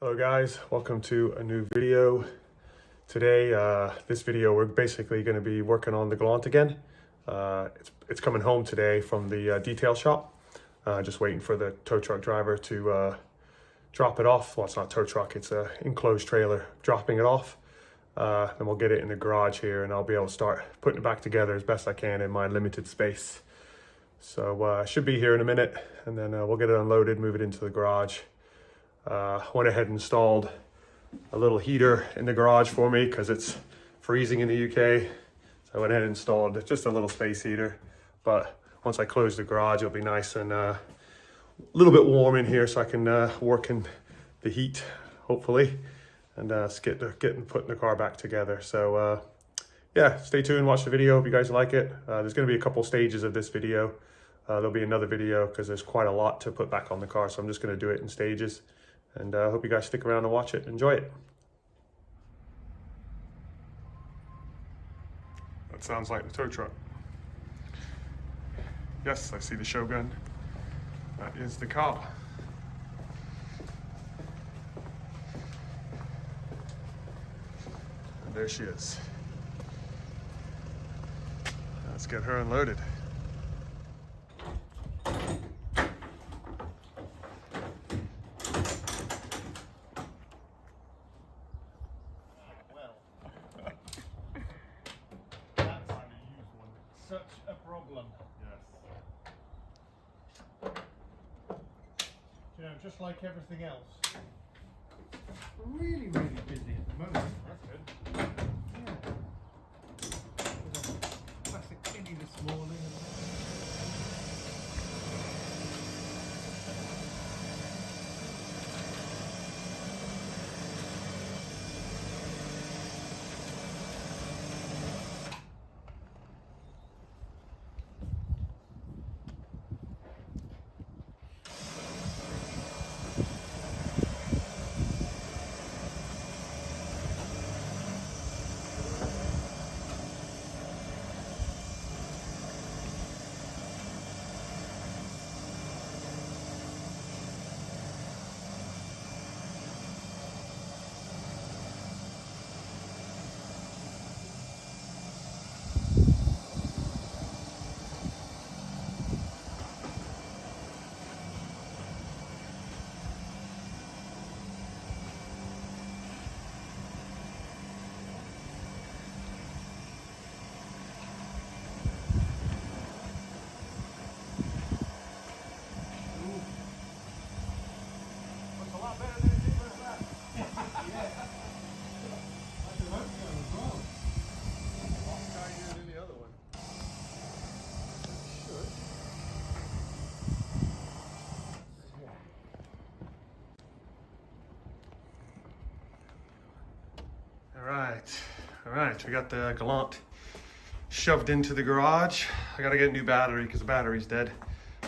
Hello guys, welcome to a new video. Today, this video, we're basically going to be working on the Galant again. It's coming home today from the detail shop. Just waiting for the tow truck driver to drop it off. Well, it's not a tow truck, it's an enclosed trailer dropping it off. Then we'll get it in the garage here and I'll be able to start putting it back together as best I can in my limited space. So I should be here in a minute and then we'll get it unloaded, move it into the garage. Went ahead and installed a little heater in the garage for me because it's freezing in the UK. So I went ahead and installed just a little space heater. But once I close the garage, it'll be nice and a little bit warm in here so I can work in the heat, hopefully, and get putting the car back together. So yeah, stay tuned, watch the video. Hope you guys like it. There's going to be a couple stages of this video. There'll be another video because there's quite a lot to put back on the car. So I'm just going to do it in stages. And I hope you guys stick around and watch it. Enjoy it. That sounds like the tow truck. Yes, I see the Shogun. That is the car. And there she is. Let's get her unloaded. Such a problem. Yes. You know, just like everything else. Really busy at the moment. That's good. Yeah. There's a classic kiddie this morning. All right, we got the Galant shoved into the garage. I gotta get a new battery because the battery's dead.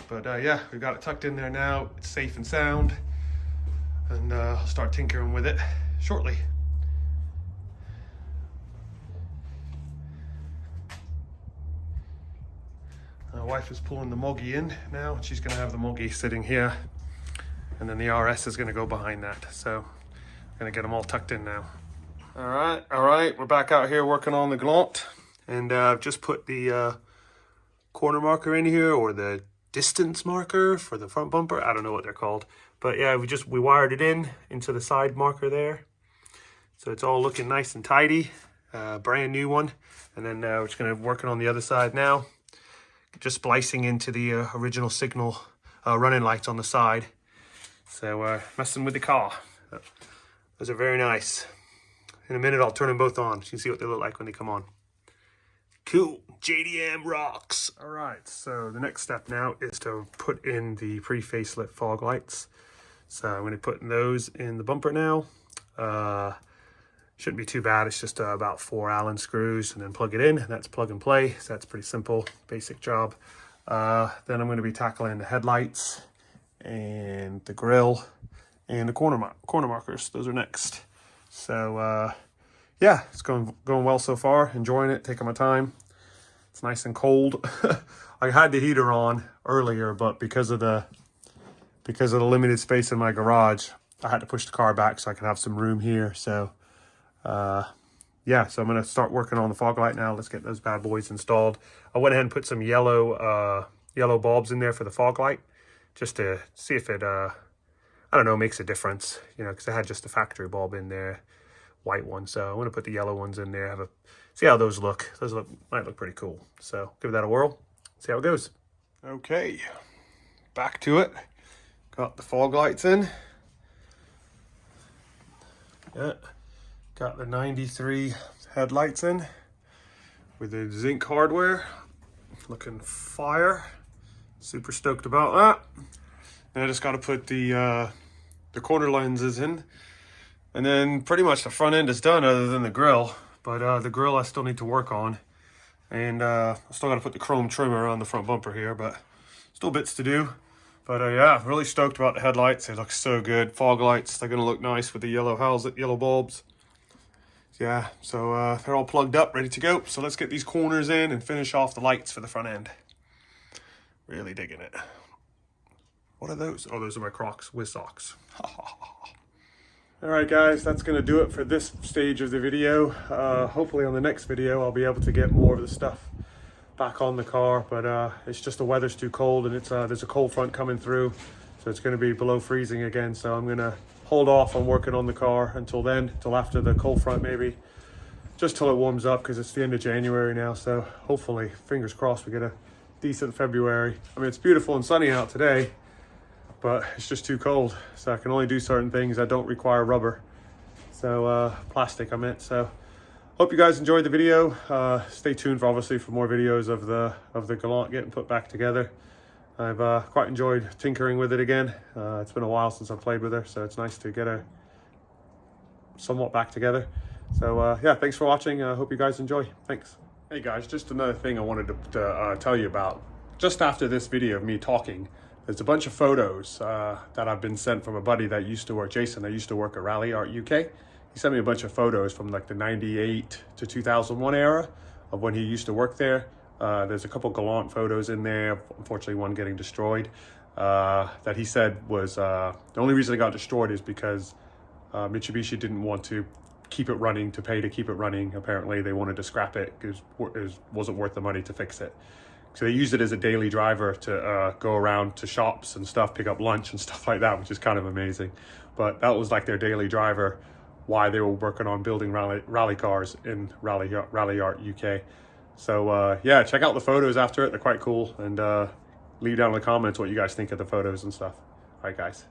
But yeah, we've got it tucked in there now. It's safe and sound. And I'll start tinkering with it shortly. My wife is pulling the Moggy in now. She's gonna have the Moggy sitting here. And then the RS is gonna go behind that. So I'm gonna get them all tucked in now. All right, we're back out here working on the Galant, and I've just put the corner marker in here, or the distance marker for the front bumper. I don't know what they're called, but yeah, we wired it into the side marker there, so it's all looking nice and tidy. Brand new one, and then we're just gonna working on the other side now, just splicing into the original signal running lights on the side. So messing with the car. Those are very nice. In a minute, I'll turn them both on so you can see what they look like when they come on. Cool, JDM rocks. All right, so the next step now is to put in the pre-facelift fog lights. So I'm gonna put those in the bumper now. Shouldn't be too bad. It's just about 4 Allen screws and then plug it in. That's plug and play, so that's pretty simple, basic job. Then I'm gonna be tackling the headlights and the grille and the corner markers. Those are next. So yeah, it's going well so far. Enjoying it, taking my time. It's nice and cold. I had the heater on earlier, but because of the limited space in my garage, I had to push the car back so I could have some room here. So yeah, so I'm gonna start working on the fog light now. Let's get those bad boys installed. I went ahead and put some yellow bulbs in there for the fog light, just to see if it I don't know, makes a difference, you know, because I had just a factory bulb in there, white one. So I'm gonna put the yellow ones in there, see how those look. Might look pretty cool. So give that a whirl, see how it goes. Okay, back to it. Got the fog lights in. Yeah, got the 93 headlights in with the zinc hardware. Looking fire. Super stoked about that. Then I just got to put the corner lenses in, and then pretty much the front end is done, other than the grill. But the grill I still need to work on, and I still got to put the chrome trimmer on the front bumper here, but still bits to do. But yeah, really stoked about the headlights. They look so good. Fog lights, they're gonna look nice with the yellow bulbs. Yeah, so they're all plugged up, ready to go. So let's get these corners in and finish off the lights for the front end. Really digging it. What are those? Oh, those are my Crocs with socks. All right, guys, that's gonna do it for this stage of the video. Hopefully on the next video, I'll be able to get more of the stuff back on the car, but it's just the weather's too cold, and there's a cold front coming through, so it's going to be below freezing again. So I'm going to hold off on working on the car until then, till after the cold front, maybe just till it warms up, because it's the end of January now. So hopefully, fingers crossed, we get a decent February. I mean, it's beautiful and sunny out today, but it's just too cold, so I can only do certain things that don't require rubber, so plastic I meant. So hope you guys enjoyed the video. Stay tuned for obviously for more videos of the Galant getting put back together. I've quite enjoyed tinkering with it again. It's been a while since I've played with her, so it's nice to get her somewhat back together. So yeah, thanks for watching. I hope you guys enjoy. Thanks. Hey guys, just another thing I wanted to tell you about. Just after this video of me talking, there's a bunch of photos that I've been sent from a buddy that used to work, Jason, that used to work at Ralliart UK. He sent me a bunch of photos from like the 98 to 2001 era of when he used to work there. There's a couple Galant photos in there, unfortunately one getting destroyed, that he said was, the only reason it got destroyed is because Mitsubishi didn't want to keep it running, to pay to keep it running. Apparently they wanted to scrap it because it wasn't worth the money to fix it. So they used it as a daily driver to go around to shops and stuff, pick up lunch and stuff like that, which is kind of amazing. But that was like their daily driver, why they were working on building rally cars in Ralliart UK. So yeah, check out the photos after it. They're quite cool. And leave down in the comments what you guys think of the photos and stuff. All right, guys.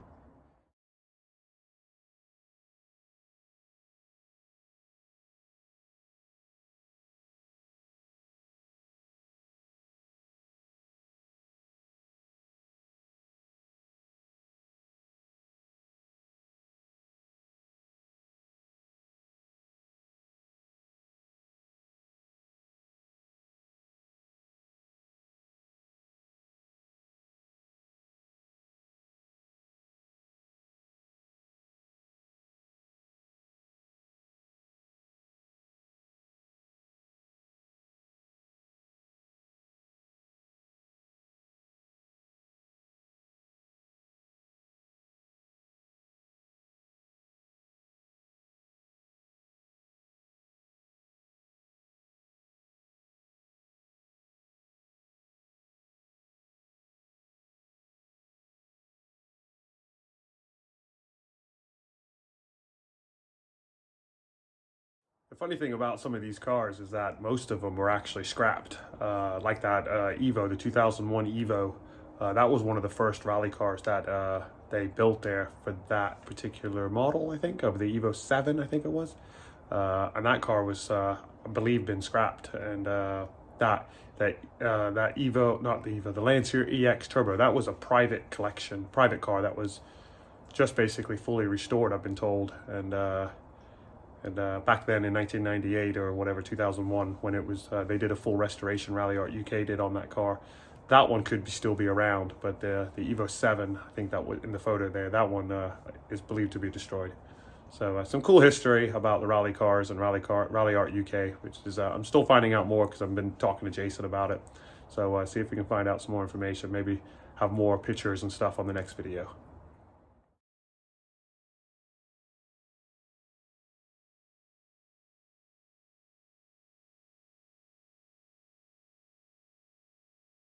The funny thing about some of these cars is that most of them were actually scrapped. Like that Evo, the 2001 Evo, that was one of the first rally cars that they built there for that particular model, I think, of the Evo 7, I think it was. And that car was, I believe, been scrapped. And that Evo, not the Evo, the Lancia EX Turbo, that was a private car that was just basically fully restored, I've been told. And back then in 1998 or whatever, 2001, when it was, they did a full restoration, Ralliart UK did on that car. That one could still be around, but the Evo 7, I think that was in the photo there, that one is believed to be destroyed. So some cool history about the rally cars and Ralliart UK, which is, I'm still finding out more because I've been talking to Jason about it. So see if we can find out some more information, maybe have more pictures and stuff on the next video.